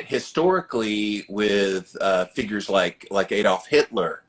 historically, with figures like Adolf Hitler,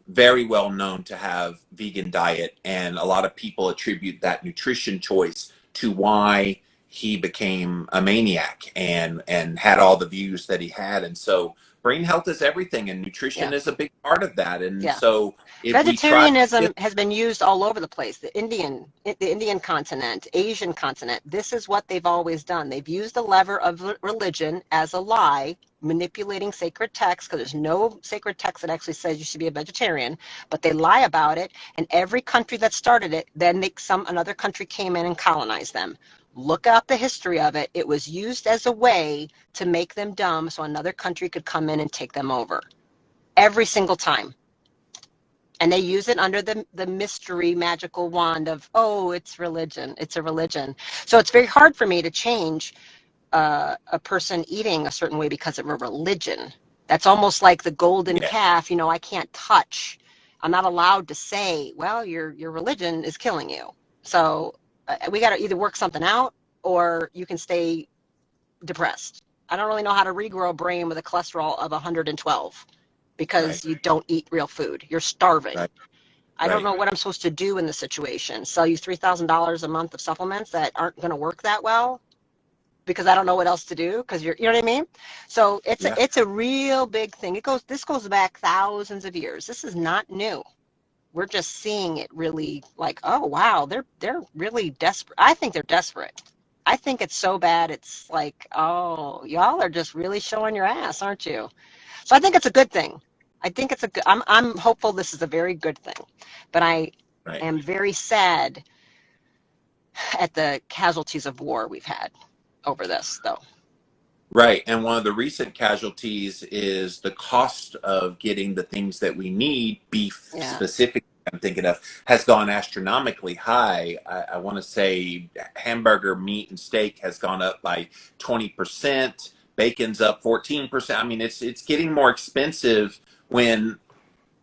very well known to have vegan diet, and a lot of people attribute that nutrition choice to why he became a maniac and had all the views that he had. And so brain health is everything, and nutrition Yeah. is a big part of that. And Yeah. so if we try to Vegetarianism get, has been used all over the place. The Indian continent, Asian continent. This is what they've always done. They've used the lever of religion as a lie, manipulating sacred texts, because there's no sacred text that actually says you should be a vegetarian, but they lie about it. And every country that started it, then another country came in and colonized them. Look up the history of it. It was used as a way to make them dumb so another country could come in and take them over. Every single time. And they use it under the mystery magical wand of, oh, it's religion. It's a religion. So it's very hard for me to change a person eating a certain way because of a religion. That's almost like the golden yeah, calf, I can't touch. I'm not allowed to say, well, your religion is killing you. So we got to either work something out or you can stay depressed. I don't really know how to regrow a brain with a cholesterol of 112 right, because you don't eat real food. You're starving. right, I don't right. know what I'm supposed to do in the situation. Sell you $3,000 a month of supplements that aren't going to work that well because I don't know what else to do because you know what I mean? So Yeah, it's a real big thing. This goes back thousands of years. This is not new. We're just seeing it really like, oh wow, they're really desperate. I think they're desperate. I think it's so bad. It's like, oh, y'all are just really showing your ass, aren't you? So I think it's a good thing. I think it's a good. I'm hopeful this is a very good thing, but I right. am very sad at the casualties of war we've had over this, though. Right. And one of the recent casualties is the cost of getting the things that we need, beef Yeah. specifically, I'm thinking of, has gone astronomically high. I want to say hamburger, meat, and steak has gone up by 20%. Bacon's up 14%. I mean, it's getting more expensive when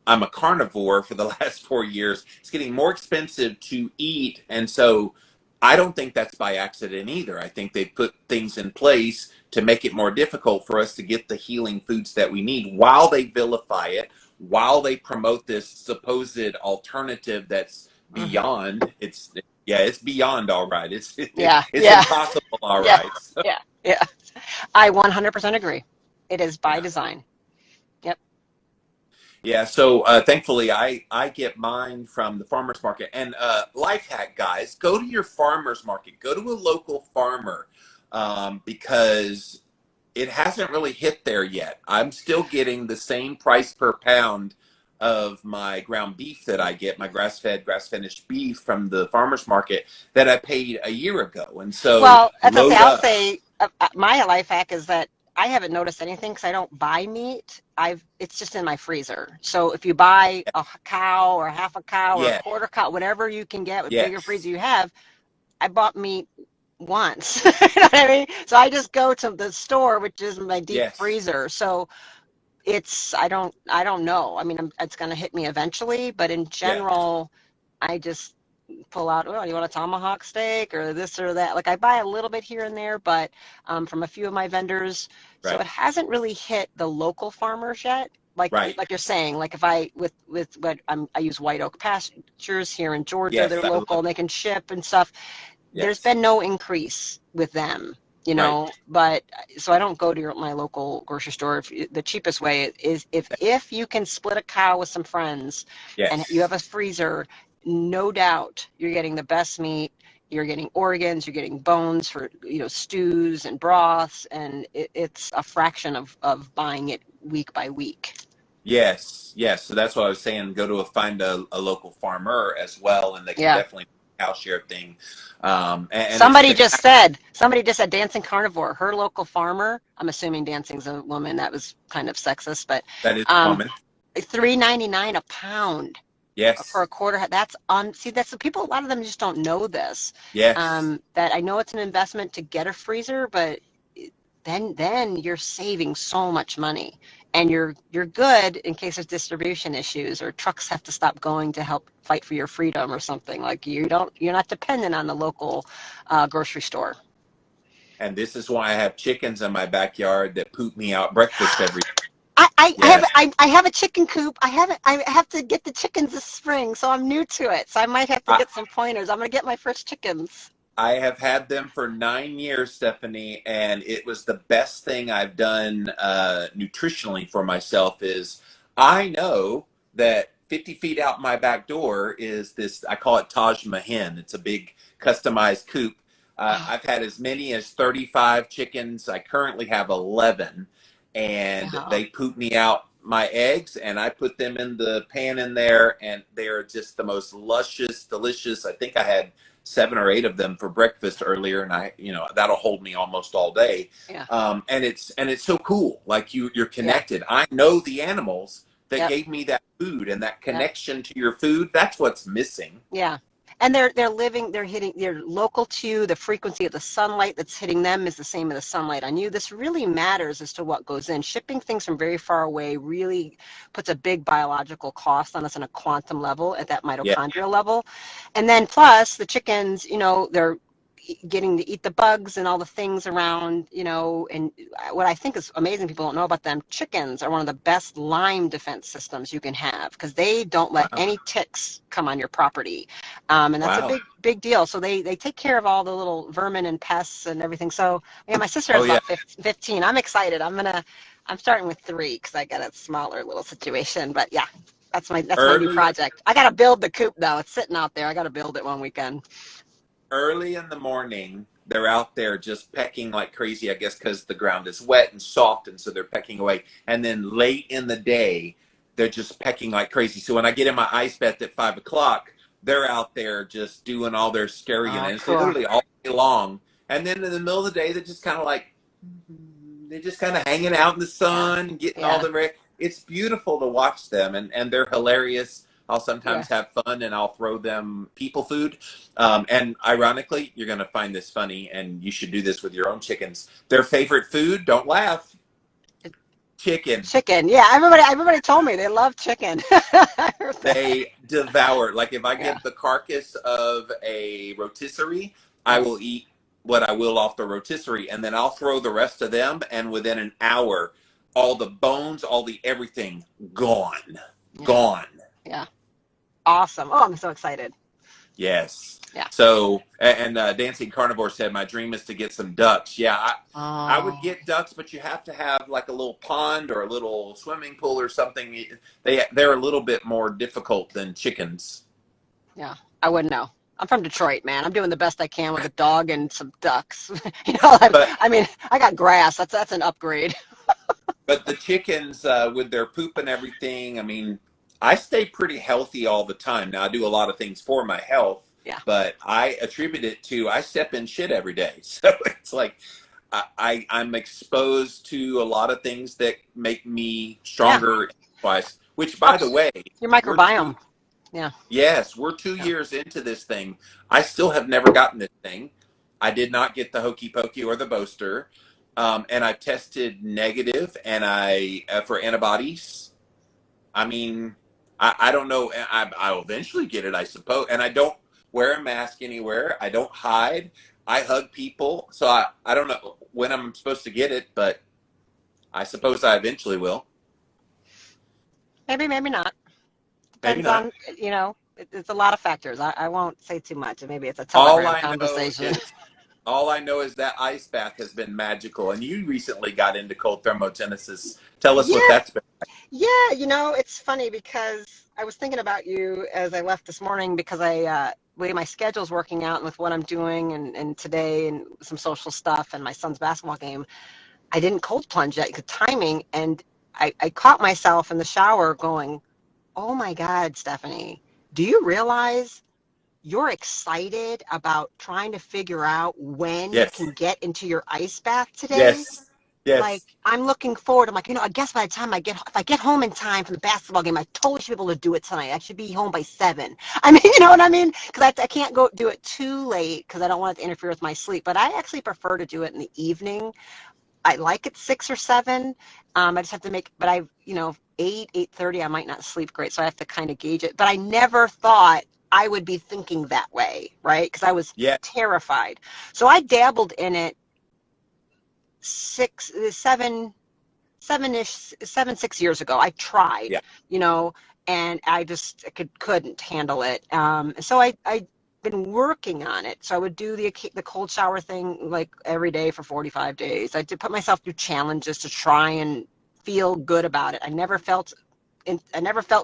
I'm a carnivore for the last 4 years. It's getting more expensive to eat. And so I don't think that's by accident either. I think they put things in place to make it more difficult for us to get the healing foods that we need while they vilify it, while they promote this supposed alternative that's Hmm. beyond. It's beyond all right. Yeah. It's Yeah. impossible all Yeah. right. So, Yeah. Yeah. I 100% agree. It is by yeah. design. Yep. Yeah, so thankfully I get mine from the farmers market. And life hack, guys, go to your farmers market. Go to a local farmer because it hasn't really hit there yet. I'm still getting the same price per pound of my ground beef that I get, my grass-fed, grass-finished beef from the farmers market that I paid a year ago. And so Well, as I say, load I'll up. say my life hack is that I haven't noticed anything because I don't buy meat. It's just in my freezer. So if you buy a cow or half a cow or a Yeah, quarter cow, whatever you can get with bigger freezer yes, you have, I bought meat once. You know what I mean? So I just go to the store, which is my deep yes, freezer. So I don't know. I mean, it's going to hit me eventually, but in yeah, general, I just pull out, oh, you want a tomahawk steak or this or that. Like I buy a little bit here and there, but from a few of my vendors. So right, it hasn't really hit the local farmers yet. right. Like you're saying, like if I with what I use White Oak Pastures here in Georgia, they're Yes, I local love. and they can ship and stuff. There's Yes, been no increase with them, right. but so I don't go to my local grocery store. The cheapest way is if you can split a cow with some friends and you have Yes. a freezer, no doubt you're getting the best meat. You're getting organs, you're getting bones for, stews and broths, and it's a fraction of buying it week by week. Yes, yes. So that's what I was saying. Go to find a local farmer as well, and they can Yeah. definitely house share thing. And it's Somebody just said Dancing Carnivore, her local farmer. I'm assuming Dancing's a woman. That was kind of sexist, but that is um, common. $3.99 a pound for a Yes, quarter. That's on. See, that's the people. A lot of them just don't know this. yes, That I know it's an investment to get a freezer, but then you're saving so much money, and you're good in case there's distribution issues or trucks have to stop going to help fight for your freedom or something. Like you're not dependent on the local grocery store. and this is why I have chickens in my backyard that poop me out breakfast every. Have Yes, I have a chicken coop. I have to get the chickens this spring, so I'm new to it. So I might have to I, get some pointers. I'm gonna get my first chickens. I have had them for 9 years, Stephanie, and it was the best thing I've done nutritionally for myself. Is I know that 50 feet out my back door is this, I call it Taj Mahal. It's a big customized coop. Oh, I've had as many as 35 chickens. I currently have 11, and wow. they poop me out my eggs, and I put them in the pan in there, and they're just the most luscious, delicious. I think I had 7 or 8 of them for breakfast earlier, and that'll hold me almost all day. Yeah. And it's so cool. Like you're Yeah. connected. I know the animals that Yep. gave me that food, and that Yep. connection to your food. That's what's missing. Yeah. And they're local to you. The frequency of the sunlight that's hitting them is the same as the sunlight on you. This really matters as to what goes in. Shipping things from very far away really puts a big biological cost on us on a quantum level at that Yeah. mitochondrial level. And then plus the chickens, they're getting to eat the bugs and all the things around, and what I think is amazing, people don't know about them, chickens are one of the best Lyme defense systems you can have because they don't let Wow. any ticks come on your property. And that's a Wow. big deal. So they take care of all the little vermin and pests and everything. So yeah, my sister Oh has yeah. about 15. I'm excited. I'm starting with 3 because I got a smaller little situation. But yeah, that's my new Early project. I got to build the coop though. It's sitting out there. I got to build it one weekend. early in the morning, they're out there just pecking like crazy, I guess, because the ground is wet and soft, and so they're pecking away. And then late in the day, they're just pecking like crazy. So when I get in my ice bath at 5 o'clock, they're out there just doing all their scurrying, Oh, and it's cool. literally all day long. And then in the middle of the day, they're just kind of like, they're just kind of hanging out in the Yeah. sun, getting all Yeah. the. It's beautiful to watch them, and they're hilarious. I'll Yeah. sometimes have fun, and I'll throw them people food. And ironically, you're going to find this funny, and you should do this with your own chickens. Their favorite food, don't laugh, chicken. Chicken. Yeah. Everybody told me they love chicken. I heard that. They devour. Like if I Yeah. get the carcass of a rotisserie, I Yeah. will eat what I will off the rotisserie, and then I'll throw the rest of them. And within an hour, all the bones, all the everything, gone, Yeah. gone. Yeah. Awesome. Oh, I'm so excited. Yes. Yeah. So, and Dancing Carnivore said, my dream is to get some ducks. Yeah, I would Oh, get ducks, but you have to have like a little pond or a little swimming pool or something. They're a little bit more difficult than chickens. yeah. I wouldn't know. I'm from Detroit, man. I'm doing the best I can with a dog and some ducks. You know, But I mean, I got grass. That's an upgrade. but the chickens with their poop and everything, I mean, I stay pretty healthy all the time. Now I do a lot of things for my health, Yeah. but I attribute it to I step in shit every day. So it's like I'm exposed to a lot of things that make me Yeah. stronger twice. Which, by the Helps way, your we're two. microbiome. Yeah. Yes, we're two Yeah. years into this thing. I still have never gotten this thing. I did not get the hokey pokey or the boaster, and I've tested negative, and I for antibodies. I mean, I don't know. I'll eventually get it, I suppose. And I don't wear a mask anywhere. I don't hide. I hug people. So I don't know when I'm supposed to get it, but I suppose I eventually will. Maybe, maybe not. Maybe Depends not. on, it's a lot of factors. I won't say too much. Maybe it's a All telegram I know conversation. is all I know is that ice bath has been magical. And you recently got into cold thermogenesis. Tell us what Yeah. that's been. Yeah. It's funny because I was thinking about you as I left this morning because way my schedule's working out with what I'm doing and today and some social stuff and my son's basketball game. I didn't cold plunge yet, the timing. And I caught myself in the shower going, oh my God, Stephanie, do you realize you're excited about trying to figure out when you Yes. can get into your ice bath today? Yes. Like, Yes. I'm looking forward. I'm like, I guess by the time if I get home in time from the basketball game, I totally should be able to do it tonight. I should be home by 7. I mean, you know what I mean? Because I can't go do it too late because I don't want it to interfere with my sleep. But I actually prefer to do it in the evening. I like it 6 or 7. I just have to but 8:30, I might not sleep great. So I have to kind of gauge it. But I never thought I would be thinking that way, right? Because I was Yeah. terrified. So I dabbled in it 6 years ago. I tried, Yeah. you know, and I just couldn't handle it. So I been working on it. So I would do the cold shower thing like every day for 45 days. I did put myself through challenges to try and feel good about it. I never felt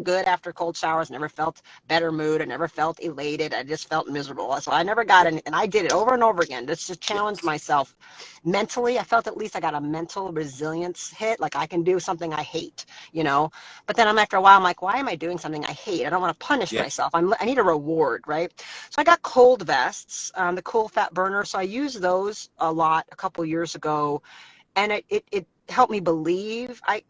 good after cold showers, never felt better mood, I never felt elated. I just felt miserable. So I never got Yeah. any, and I did it over and over again just to challenge Yes. myself mentally. I felt at least I got a mental resilience hit, like I can do something I hate, you know. But then after a while, I'm like, why am I doing something I hate? I don't want to punish Yes. myself. I need a reward, right? So I got cold vests, the cool fat burner. So I used those a lot a couple years ago, and it helped me believe I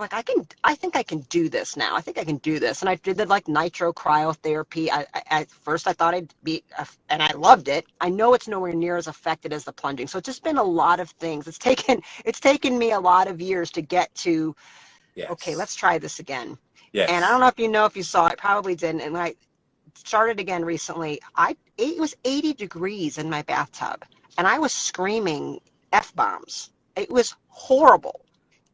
think I can do this now. I think I can do this. And I did the like nitro cryotherapy. At first I thought I'd be, and I loved it. I know it's nowhere near as effective as the plunging. So it's just been a lot of things. It's taken me a lot of years to get to, okay, Yes. let's try this again. And I don't Yes. know if you saw it, probably didn't. And when I started again recently, it was 80 degrees in my bathtub and I was screaming F bombs. It was horrible.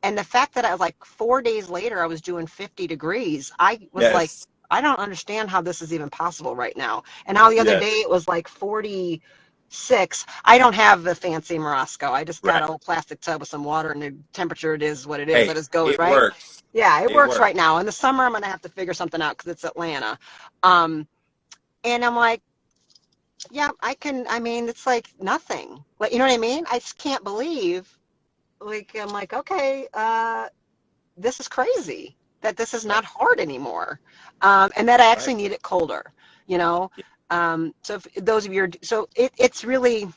And the fact that I was like 4 days later, I was doing 50 degrees, I was like, Yes. I don't understand how this is even possible right now. And how the other Yes. day it was like 46. I don't have the fancy Morosco. I just got Right. a old plastic tub with some water, and the temperature, it is what it is. I Hey, just go with, it right? works. Yeah, it It works works. right now. In the summer, I'm going to have to figure something out because it's Atlanta. Um, and I'm like, yeah, I can. I mean, it's like nothing. Like, you know what I mean? I just can't believe. Like, I'm like, okay, this is crazy that this is Right. not hard anymore, and that I Right. actually need it colder, you know. Yeah. So if those of you are, so it's really,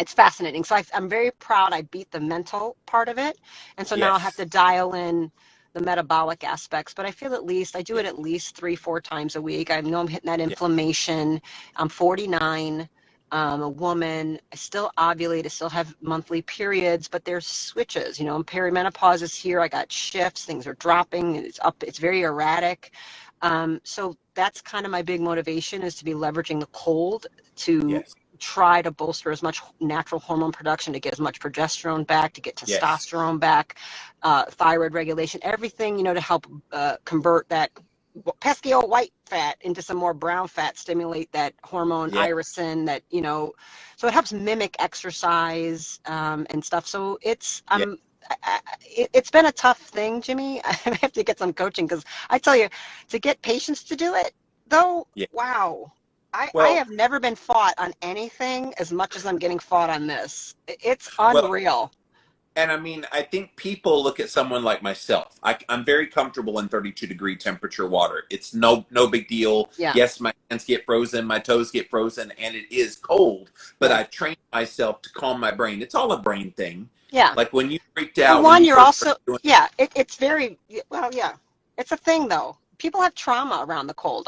it's fascinating. So I'm very proud I beat the mental part of it, and so now I'll have Yes. to dial in the metabolic aspects. But I feel at least I do Yeah. it at least 3-4 times a week. I know I'm hitting that Yeah. inflammation. I'm 49. A woman. I still ovulate. I still have monthly periods, but there's switches. You know, perimenopause is here. I got shifts. Things are dropping. It's up. It's very erratic. So that's kind of my big motivation, is to be leveraging the cold to Yes. try to bolster as much natural hormone production, to get as much progesterone back, to get Yes. testosterone back, thyroid regulation, everything, you know, to help convert that pesky old white fat into some more brown fat, stimulate that hormone Yeah. irisin, that, you know, so it helps mimic exercise, and stuff. So Yeah. it's been a tough thing, Jimmy. I have to get some coaching, because I tell you, to get patients to do it, though, Yeah. wow. I Well, have never been fought on anything as much as I'm getting fought on this. It's well, unreal. and I mean, I think people look at someone like myself. I'm very comfortable in 32-degree temperature water. It's no big deal. Yeah, Yes, my hands get frozen, my toes get frozen, and it is cold. But right. I've trained myself to calm my brain. It's all a brain thing. Yeah. Like when you freaked Well, out when one, you you're first started also, doing. yeah, it's very, well, yeah. It's a thing, though. People have trauma around the cold.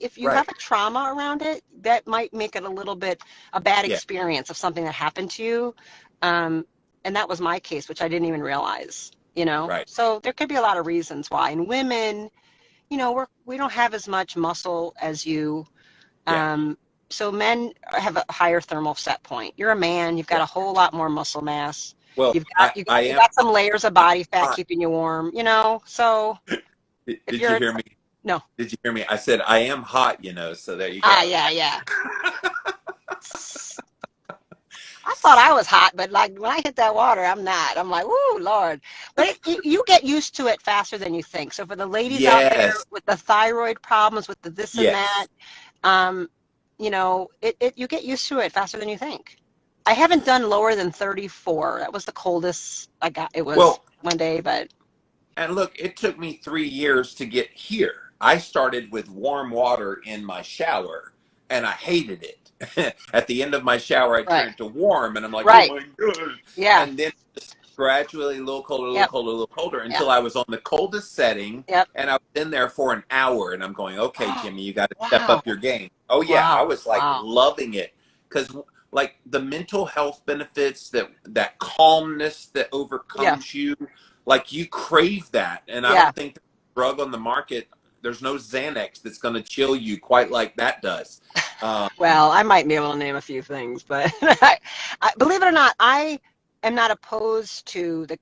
If you Right. have a trauma around it, that might make it a little bit a bad Yeah. experience of something that happened to you. Um, and that was my case, which I didn't even realize, you know? Right. So there could be a lot of reasons why. And women, you know, we don't have as much muscle as you. Yeah. So men have a higher thermal set point. You're a man, you've got Yeah. a whole lot more muscle mass. Well, You've got I you am got some layers of body fat hot. keeping you warm, you know. So if Did you you're hear me? no, Did you hear me? I said I am hot, so there you go. yeah, yeah. I thought I was hot, but like when I hit that water, I'm not. I'm like, woo, Lord. But you get used to it faster than you think. So for the ladies out there Yes. with the thyroid problems, with the this and that, Yes. um, you know, you get used to it faster than you think. I haven't done lower than 34. That was the coldest I got. It was Well, one day, but and look, it took me 3 years to get here. I started with warm water in my shower, and I hated it. At the end of my shower, I right, turned it to warm, and I'm like, oh right, my God. yeah, And then just gradually a little colder, a little yep, colder, a little colder, yeah, until I was on the coldest setting, yep. and I was in there for an hour, and I'm going, okay, Oh, Jimmy, you got to step wow, up your game. Oh, yeah, I wow, was like wow. loving it. Because like the mental health benefits, that calmness that Yeah, overcomes you, like you crave that. And I yeah. don't think there's a drug on the market, there's no Xanax that's going to chill you quite like that does. um, Well, I might be able to name a few things, but believe it or not, am not opposed to the